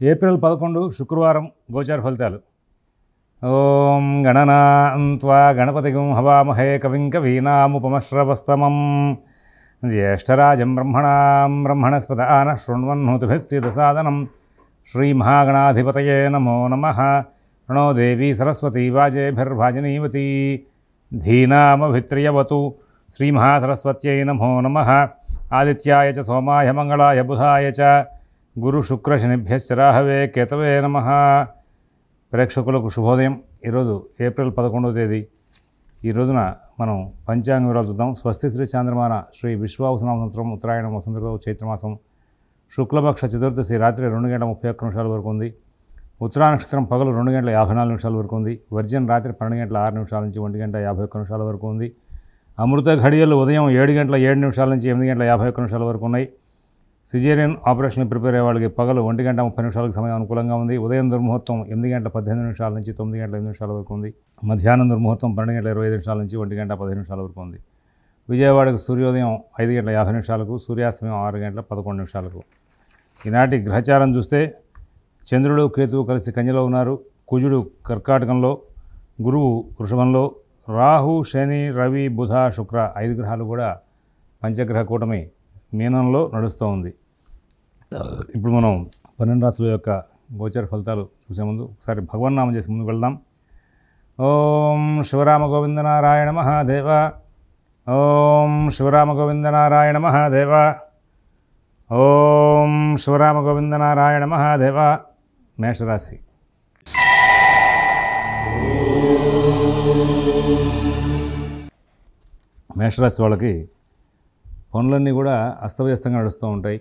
April 11 శుక్రవారం గోచార ఫలితాలు. ఓం గణనాం త్వా గణపతిగం హవామహే కవిం కవీనాముపమశ్రవస్తమం జ్యేష్ఠరాజం బ్రహ్మణస్పద ఆన శృణ్వన్నోతిభిస్సిదసాదనం శ్రీమహాగణాధిపతయే నమో నమః. ప్రణో దేవీ సరస్వతీ వాజేభిర్వాజినీవతి ధీనామభిత్రియవతు. శ్రీమహాసరస్వత్యై నమో నమః. ఆదిత్యాయ చ సోమాయ మంగళాయ బుధాయ చ గురు శుక్ర శనిభ్యశ్చ రాహవే కేతవే నమః. ప్రేక్షకులకు శుభోదయం. ఈరోజు ఏప్రిల్ 11వ తేదీ. ఈ రోజున మనం పంచాంగ వివరాలు చూద్దాం. స్వస్తి శ్రీ చాంద్రమాన శ్రీ విశ్వావసునామ సంవత్సరం ఉత్తరాయణం వసంత ఋతువు చైత్రమాసం శుక్లపక్ష చతుర్దశి రాత్రి 2:31 వరకు ఉంది. ఉత్తరా నక్షత్రం పగలు 2:54 వరకు ఉంది. వర్జన్ రాత్రి 12:06 నుంచి 1:51 వరకు ఉంది. అమృత ఘడియలు ఉదయం 7:07 నుంచి 8:51 వరకు ఉన్నాయి. సిజేరియన్ ఆపరేషన్ ప్రిపేర్ అయ్యే వాళ్ళకి పగలు 1:30 సమయం అనుకూలంగా ఉంది. ఉదయం దుర్ముహూర్తం 8:18 నుంచి 9:08 వరకు ఉంది. మధ్యాహ్నం దుర్ముహూర్తం 12:25 నుంచి 1:15 వరకు ఉంది. విజయవాడకు సూర్యోదయం 5:50, సూర్యాస్తమయం 6:11. ఈనాటి గ్రహచారం చూస్తే చంద్రుడు కేతువు కలిసి కన్యలో ఉన్నారు. కుజుడు కర్కాటకంలో, గురువు వృషభంలో, రాహు శని రవి బుధ శుక్ర 5 గ్రహాలు కూడా పంచగ్రహ కూటమి మీనంలో నడుస్తూ ఉంది. ఇప్పుడు మనం 12 రాశుల యొక్క గోచర ఫలితాలు చూసే ముందు ఒకసారి భగవన్నామం చేసి ముందుకు వెళ్దాం. ఓం శివరామ గోవింద నారాయణ మహాదేవ. ఓం శివరామ గోవింద నారాయణ మహాదేవ. ఓం శివరామ గోవింద నారాయణ మహాదేవ. మేషరాశి. మేషరాశి వాళ్ళకి పనులన్నీ కూడా అస్తవ్యస్తంగా నడుస్తూ ఉంటాయి.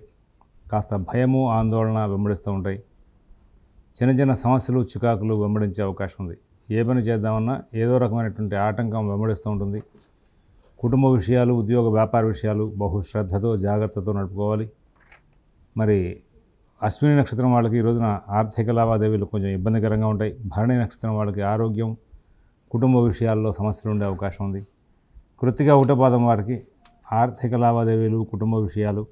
కాస్త భయము ఆందోళన వెంబడిస్తూ ఉంటాయి. చిన్న చిన్న సమస్యలు చికాకులు వెంబడించే అవకాశం ఉంది. ఏ పని చేద్దామన్నా ఏదో రకమైనటువంటి ఆటంకం వెంబడిస్తూ ఉంటుంది. కుటుంబ విషయాలు, ఉద్యోగ వ్యాపార విషయాలు బహు శ్రద్ధతో జాగ్రత్తతో నడుపుకోవాలి. మరి అశ్విని నక్షత్రం వాళ్ళకి ఈ రోజున ఆర్థిక లావాదేవీలు కొంచెం ఇబ్బందికరంగా ఉంటాయి. భరణి నక్షత్రం వాళ్ళకి ఆరోగ్యం, కుటుంబ విషయాల్లో సమస్యలు ఉండే అవకాశం ఉంది. కృత్తిక ఉటపాదం వారికి ఆర్థిక లావాదేవీలు, కుటుంబ విషయాలు,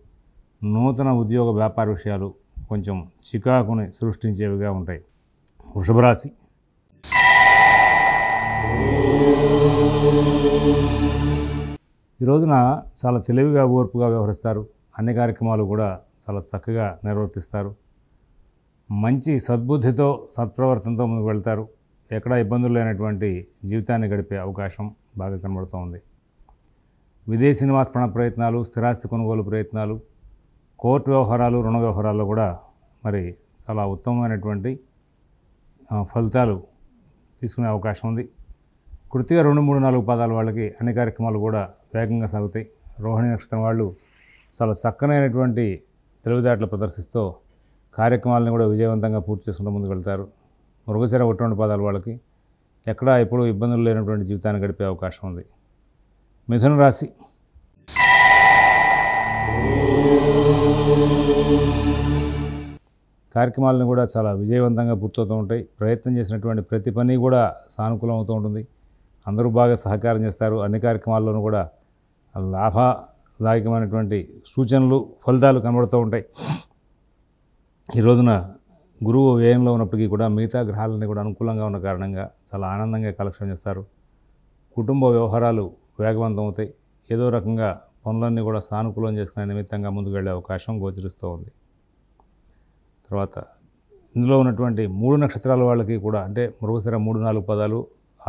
నూతన ఉద్యోగ వ్యాపార విషయాలు కొంచెం చికాకుని సృష్టించేవిగా ఉంటాయి. వృషభ రాశి. ఈ రోజున చాలా తెలివిగా ఓర్పుగా వ్యవహరిస్తారు. అన్ని కార్యక్రమాలు కూడా చాలా చక్కగా నిర్వర్తిస్తారు. మంచి సద్బుద్ధితో సత్ప్రవర్తనతో ముందుకు వెళ్తారు. ఎక్కడా ఇబ్బందులు లేనటువంటి జీవితాన్ని గడిపే అవకాశం బాగా కనబడుతూ ఉంది. విదేశీ నివాస ప్రయత్నాలు, స్థిరాస్తి కొనుగోలు ప్రయత్నాలు, కోర్టు వ్యవహారాలు, రుణ వ్యవహారాల్లో కూడా మరి చాలా ఉత్తమమైనటువంటి ఫలితాలు తీసుకునే అవకాశం ఉంది. కృతిగా 2, 3, 4 పాదాల వాళ్ళకి అన్ని కార్యక్రమాలు కూడా వేగంగా సాగుతాయి. రోహిణి నక్షత్రం వాళ్ళు చాలా చక్కనైనటువంటి తెలివితేటలు ప్రదర్శిస్తూ కార్యక్రమాలను కూడా విజయవంతంగా పూర్తి చేసుకుంటూ ముందుకు వెళ్తారు. మృగశిర 1, 2 పాదాల వాళ్ళకి ఎక్కడా ఎప్పుడూ ఇబ్బందులు లేనటువంటి జీవితాన్ని గడిపే అవకాశం ఉంది. మిథున రాశి. కార్యక్రమాలను కూడా చాలా విజయవంతంగా పూర్తవుతూ ఉంటాయి. ప్రయత్నం చేసినటువంటి ప్రతి పని కూడా సానుకూలం అవుతూ ఉంటుంది. అందరూ బాగా సహకారం చేస్తారు. అన్ని కార్యక్రమాల్లోనూ కూడా లాభదాయకమైనటువంటి సూచనలు, ఫలితాలు కనబడుతూ ఉంటాయి. ఈ రోజున గురువు వ్యయంలో ఉన్నప్పటికీ కూడా మిగతా గ్రహాలన్నీ కూడా అనుకూలంగా ఉన్న కారణంగా చాలా ఆనందంగా కలెక్షన్ చేస్తారు. కుటుంబ వ్యవహారాలు వేగవంతం అవుతాయి. ఏదో రకంగా పనులన్నీ కూడా సానుకూలం చేసుకునే నిమిత్తంగా ముందుకు వెళ్ళే అవకాశం గోచరిస్తూ ఉంది. తర్వాత ఇందులో ఉన్నటువంటి 3 నక్షత్రాల వాళ్ళకి కూడా అంటే మృగశిర 3, 4 పాదాలు,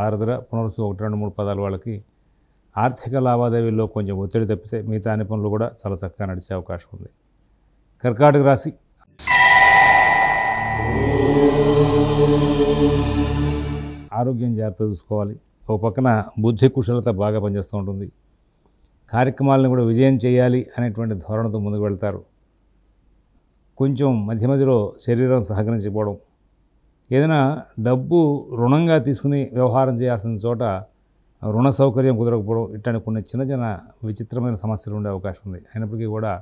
ఆరుద్ర, పునర్వసు 1, 2, 3 పాదాల వాళ్ళకి ఆర్థిక లావాదేవీల్లో కొంచెం ఒత్తిడి తప్పితే మిగతా అన్ని పనులు కూడా చాలా చక్కగా నడిచే అవకాశం ఉంది. కర్కాటక రాశి. ఆరోగ్యం జాగ్రత్త చూసుకోవాలి. ఒక పక్కన బుద్ధి కుశలత బాగా పనిచేస్తూ ఉంటుంది. కార్యక్రమాలను కూడా విజయం చేయాలి అనేటువంటి ధోరణితో ముందుకు వెళ్తారు. కొంచెం మధ్యలో శరీరం సహకరించకపోవడం, ఏదైనా డబ్బు రుణంగా తీసుకుని వ్యవహారం చేయాల్సిన చోట రుణ సౌకర్యం కుదరకపోవడం, ఇట్లాంటి కొన్ని చిన్న చిన్న విచిత్రమైన సమస్యలు ఉండే అవకాశం ఉంది. అయినప్పటికీ కూడా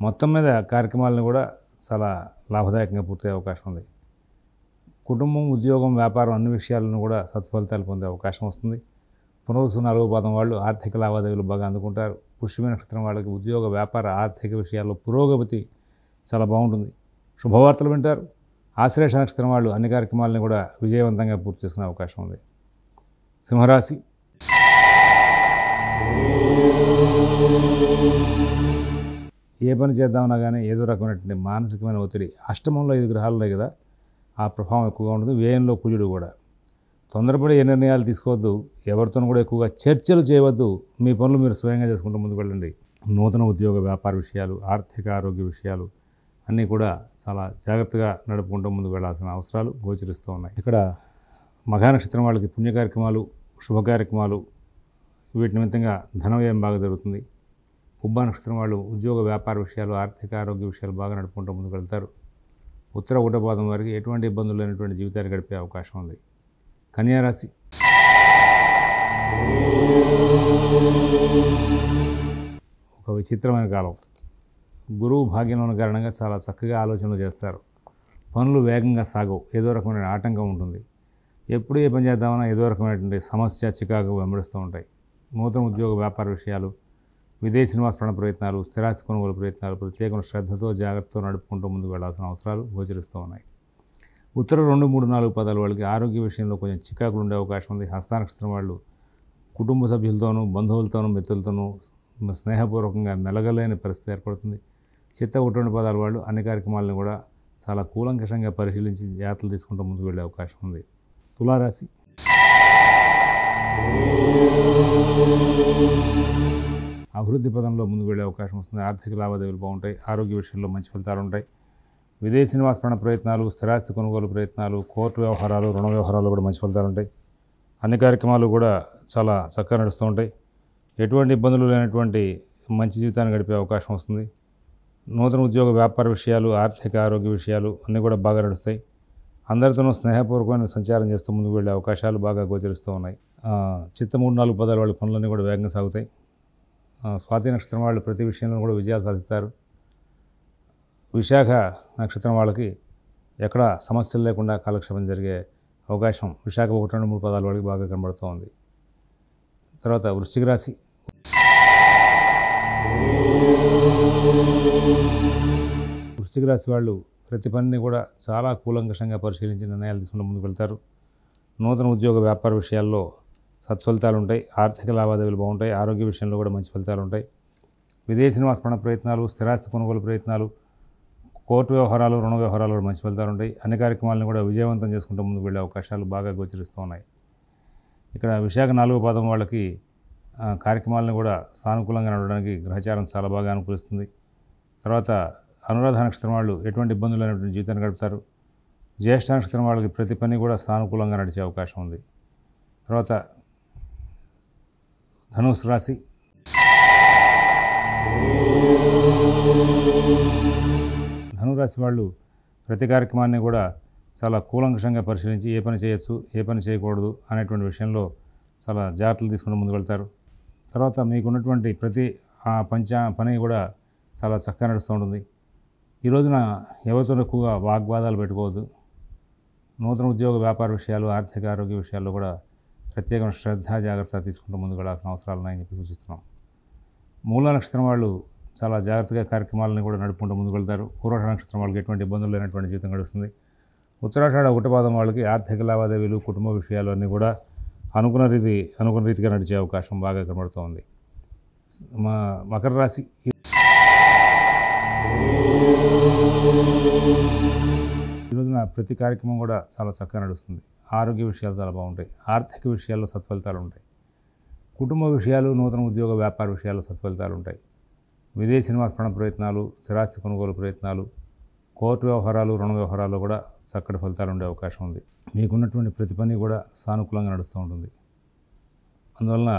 మొత్తం మీద కార్యక్రమాలను కూడా చాలా లాభదాయకంగా పూర్తయ్యే అవకాశం ఉంది. కుటుంబం, ఉద్యోగం, వ్యాపారం అన్ని విషయాలను కూడా సత్ఫలితాలు పొందే అవకాశం వస్తుంది. పునర్వసు 4వ పాదం వాళ్ళు ఆర్థిక లావాదేవీలు బాగా అందుకుంటారు. పుష్యమి నక్షత్రం వాళ్ళకి ఉద్యోగ వ్యాపార ఆర్థిక విషయాల్లో పురోగతి చాలా బాగుంటుంది. శుభవార్తలు వింటారు. ఆశ్లేష నక్షత్రం వాళ్ళు అన్ని కార్యక్రమాలను కూడా విజయవంతంగా పూర్తి చేసుకునే అవకాశం ఉంది. సింహరాశి. ఏ పని చేద్దామన్నా కానీ ఏదో రకమైనటువంటి మానసికమైన ఒత్తిడి. అష్టమంలో 5 గ్రహాలు ఉన్నాయి కదా, ఆ ప్రభావం ఎక్కువగా ఉంటుంది. వ్యయంలో కుజుడు కూడా. తొందరపడి ఏ నిర్ణయాలు తీసుకోవద్దు. ఎవరితోనూ కూడా ఎక్కువగా చర్చలు చేయవద్దు. మీ పనులు మీరు స్వయంగా చేసుకుంటూ ముందుకు వెళ్ళండి. నూతన ఉద్యోగ వ్యాపార విషయాలు, ఆర్థిక ఆరోగ్య విషయాలు అన్నీ కూడా చాలా జాగ్రత్తగా నడుపుకుంటూ ముందుకు వెళ్ళాల్సిన అవసరాలు గోచరిస్తూ ఉన్నాయి. ఇక్కడ మఘా నక్షత్రం వాళ్ళకి పుణ్య కార్యక్రమాలు, శుభ కార్యక్రమాలు వీటి నిమిత్తంగా ధన వ్యయం బాగా జరుగుతుంది. పుబ్బా నక్షత్రం వాళ్ళు ఉద్యోగ వ్యాపార విషయాలు, ఆర్థిక ఆరోగ్య విషయాలు బాగా నడుపుకుంటూ ముందుకు వెళ్తారు. ఉత్తర ఉటపాదం వారికి ఎటువంటి ఇబ్బందులు లేనటువంటి జీవితాన్ని గడిపే అవకాశం ఉంది. కన్యారాశి. ఒక విచిత్రమైన కాలం. గురువు భాగ్యంలో ఉన్న కారణంగా చాలా చక్కగా ఆలోచనలు చేస్తారు. పనులు వేగంగా సాగవు. ఏదో రకమైన ఆటంకం ఉంటుంది. ఎప్పుడు ఏ పని చేద్దామన్నా ఏదో రకమైనటువంటి సమస్య చికాకు వెంబడిస్తూ ఉంటాయి. నూతన ఉద్యోగ వ్యాపార విషయాలు, విదేశీ నివాస ప్రయత్నాలు, స్థిరాస్తి కొనుగోలు ప్రయత్నాలు ప్రత్యేకమైన శ్రద్ధతో జాగ్రత్తతో నడుపుకుంటూ ముందుకు వెళ్లాల్సిన అవసరాలు గోచరిస్తూ ఉన్నాయి. ఉత్తర 2, 3, 4 పదాల వాళ్ళకి ఆరోగ్య విషయంలో కొంచెం చికాకులు ఉండే అవకాశం ఉంది. హస్త నక్షత్రం వాళ్ళు కుటుంబ సభ్యులతోనూ, బంధువులతోనూ, మిత్రులతోనూ స్నేహపూర్వకంగా మెలగలేని పరిస్థితి ఏర్పడుతుంది. చిత్త 1, 2 పదాల వాళ్ళు అన్ని కార్యక్రమాలను కూడా చాలా కూలంకషంగా పరిశీలించి జాగ్రత్తలు తీసుకుంటూ ముందుకు వెళ్ళే అవకాశం ఉంది. తులారాశి. అభివృద్ధి పదంలో ముందుకు వెళ్ళే అవకాశం వస్తుంది. ఆర్థిక లావాదేవీలు బాగుంటాయి. ఆరోగ్య విషయంలో మంచి ఫలితాలు ఉంటాయి. విదేశీ నివాస ప్రయత్నాలు, స్థిరాస్తి కొనుగోలు ప్రయత్నాలు, కోర్టు వ్యవహారాలు, రుణ వ్యవహారాలు కూడా మంచి ఫలితాలు ఉంటాయి. అన్ని కార్యక్రమాలు కూడా చాలా చక్కగా నడుస్తూ ఉంటాయి. ఎటువంటి ఇబ్బందులు లేనటువంటి మంచి జీవితాన్ని గడిపే అవకాశం వస్తుంది. నూతన ఉద్యోగ వ్యాపార విషయాలు, ఆర్థిక ఆరోగ్య విషయాలు అన్నీ కూడా బాగా నడుస్తాయి. అందరితోనూ స్నేహపూర్వకమైన సంచారం చేస్తూ ముందుకు వెళ్ళే అవకాశాలు బాగా గోచరిస్తూ ఉన్నాయి. చిత్త 3, 4 పదాల వాళ్ళ పనులన్నీ కూడా వేగంగా సాగుతాయి. స్వాతి నక్షత్రం వాళ్ళు ప్రతి విషయంలో కూడా విజయాలు సాధిస్తారు. విశాఖ నక్షత్రం వాళ్ళకి ఎక్కడ సమస్యలు లేకుండా కాలక్షేపం జరిగే అవకాశం విశాఖ 1, 2, 3 పదాల వాళ్ళకి బాగా కనబడుతూ ఉంది. తర్వాత వృశ్చిక రాశి. వృశ్చిక రాశి వాళ్ళు ప్రతి పనిని కూడా చాలా కూలంకషంగా పరిశీలించి నిర్ణయాలు తీసుకుంటూ ముందుకు వెళ్తారు. నూతన ఉద్యోగ వ్యాపార విషయాల్లో సత్ఫలితాలు ఉంటాయి. ఆర్థిక లావాదేవీలు బాగుంటాయి. ఆరోగ్య విషయంలో కూడా మంచి ఫలితాలు ఉంటాయి. విదేశీ నివాస ప్రయత్నాలు, స్థిరాస్తి కొనుగోలు ప్రయత్నాలు, కోర్టు వ్యవహారాలు, రుణ వ్యవహారాలు కూడా మంచి ఫలితాలు ఉంటాయి. అన్ని కార్యక్రమాలను కూడా విజయవంతం చేసుకుంటూ ముందుకు వెళ్ళే అవకాశాలు బాగా గోచరిస్తూ ఉన్నాయి. ఇక్కడ విశాఖ 4వ పాదం వాళ్ళకి కార్యక్రమాలను కూడా సానుకూలంగా నడవడానికి గ్రహచారం చాలా బాగా అనుకూలిస్తుంది. తర్వాత అనురాధ నక్షత్రం వాళ్ళు ఎటువంటి ఇబ్బందులు లేనటువంటి జీవితాన్ని గడుపుతారు. జ్యేష్ఠ నక్షత్రం వాళ్ళకి ప్రతి పని కూడా సానుకూలంగా నడిచే అవకాశం ఉంది. తర్వాత ధనుస్సు రాశి. ధనురాశి వాళ్ళు ప్రతి కార్యక్రమాన్ని కూడా చాలా కూలంకషంగా పరిశీలించి ఏ పని చేయొచ్చు, ఏ పని చేయకూడదు అనేటువంటి విషయంలో చాలా జాగ్రత్తలు తీసుకుని ముందుకు వెళ్తారు. తర్వాత మీకున్నటువంటి ప్రతి పని కూడా చాలా చక్కగా నడుస్తూ ఉంటుంది. ఈ రోజున ఎవరితో ఎక్కువగా వాగ్వాదాలు పెట్టుకోవద్దు. నూతన ఉద్యోగ వ్యాపార విషయాలు, ఆర్థిక ఆరోగ్య విషయాల్లో కూడా ప్రత్యేకమైన శ్రద్ధ, జాగ్రత్త తీసుకుంటూ ముందుకు వెళ్ళాల్సిన అవసరాలు ఉన్నాయని చెప్పి సూచిస్తున్నాం. మూల నక్షత్రం వాళ్ళు చాలా జాగ్రత్తగా కార్యక్రమాలను కూడా నడుపుకుంటూ ముందుకు వెళ్తారు. పూర్వాషాఢ నక్షత్రం వాళ్ళకి ఎటువంటి ఇబ్బందులు లేనటువంటి జీవితం గడుస్తుంది. ఉత్తరాషాఢ 1వ పాదం వాళ్ళకి ఆర్థిక లావాదేవీలు, కుటుంబ విషయాలు అన్నీ కూడా అనుకున్న రీతిగా నడిచే అవకాశం బాగా కనబడుతూ ఉంది. మకర రాశి. ఈ రోజున ప్రతి కార్యక్రమం కూడా చాలా చక్కగా నడుస్తుంది. ఆరోగ్య విషయాలు చాలా బాగుంటాయి. ఆర్థిక విషయాల్లో సత్ఫలితాలు ఉంటాయి. కుటుంబ విషయాలు, నూతన ఉద్యోగ వ్యాపార విషయాల్లో సత్ఫలితాలు ఉంటాయి. విదేశీ నివాస ప్రయత్నాలు, స్థిరాస్తి కొనుగోలు ప్రయత్నాలు, కోర్టు వ్యవహారాలు, రుణ వ్యవహారాల్లో కూడా చక్కటి ఫలితాలు ఉండే అవకాశం ఉంది. మీకున్నటువంటి ప్రతి పని కూడా సానుకూలంగా నడుస్తూ ఉంటుంది. అందువలన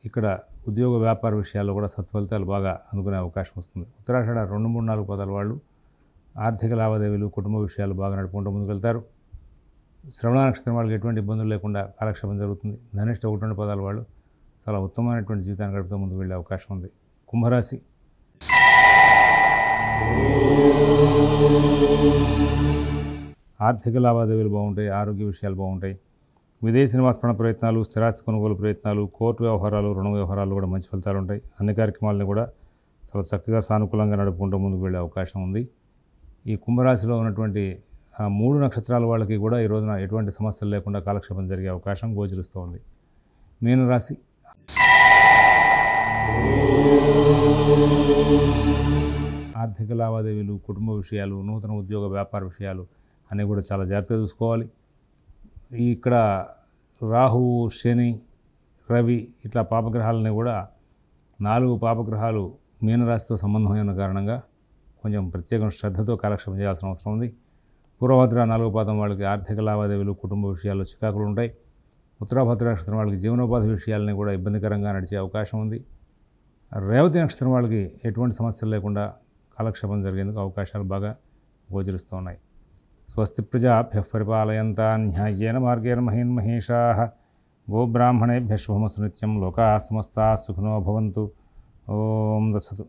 ఇక్కడ ఉద్యోగ వ్యాపార విషయాల్లో కూడా సత్ఫలితాలు బాగా అందుకునే అవకాశం వస్తుంది. ఉత్తరాషాఢ 2, 3, 4 పదాల వాళ్ళు ఆర్థిక లావాదేవీలు, కుటుంబ విషయాలు బాగా నడుపుకుంటూ ముందుకు వెళ్తారు. శ్రవణ నక్షత్రం వాళ్ళకి ఎటువంటి ఇబ్బందులు లేకుండా కాలక్షేపం జరుగుతుంది. ధనిష్ట 1, 2 పదాల వాళ్ళు చాలా ఉత్తమమైనటువంటి జీవితాన్ని గడుపుతూ ముందుకు వెళ్ళే అవకాశం ఉంది. కుంభరాశి. ఆర్థిక లావాదేవీలు బాగుంటాయి. ఆరోగ్య విషయాలు బాగుంటాయి. విదేశీ నివాస ప్రయత్నాలు, స్థిరాస్తి కొనుగోలు ప్రయత్నాలు, కోర్టు వ్యవహారాలు, రుణ వ్యవహారాలు కూడా మంచి ఫలితాలు ఉంటాయి. అన్ని కార్యక్రమాలను కూడా చాలా చక్కగా సానుకూలంగా నడుపుకుంటూ ముందుకు వెళ్ళే అవకాశం ఉంది. ఈ కుంభరాశిలో ఉన్నటువంటి ఆ 3 నక్షత్రాల వాళ్ళకి కూడా ఈ రోజున ఎటువంటి సమస్యలు లేకుండా కాలక్షేపం జరిగే అవకాశం గోచరిస్తూ ఉంది. మీనరాశి ఆర్థిక లావాదేవీలు, కుటుంబ విషయాలు, నూతన ఉద్యోగ వ్యాపార విషయాలు అన్నీ కూడా చాలా జాగ్రత్తగా చూసుకోవాలి. ఇక్కడ రాహువు, శని, రవి ఇట్లా పాపగ్రహాలని కూడా 4 పాపగ్రహాలు మీనరాశితో సంబంధమైన కారణంగా కొంచెం ప్రత్యేక శ్రద్ధతో కాలక్షేపం చేయాల్సిన అవసరం ఉంది. పూర్వభద్ర 4వ పాదం వాళ్ళకి ఆర్థిక లావాదేవీలు, కుటుంబ విషయాల్లో చికాకులు ఉంటాయి. ఉత్తరాభద్ర నక్షత్రం వాళ్ళకి జీవనోపాధి విషయాలని కూడా ఇబ్బందికరంగా నడిచే అవకాశం ఉంది. రేవతి నక్షత్రం వాళ్ళకి ఎటువంటి సమస్యలు లేకుండా కాలక్షేపం జరిగేందుకు అవకాశాలు బాగా గోచరిస్తూ ఉన్నాయి. స్వస్తి ప్రజాభ్యః పరిపాలయంతాం న్యాయేన మార్గేణ మహీన్మహేషాః గోబ్రాహ్మణేభ్యః శుభమస్తు నిత్యం. లోకాః సమస్తాః సుఖినో భవంతు. ఓం దత్సతు.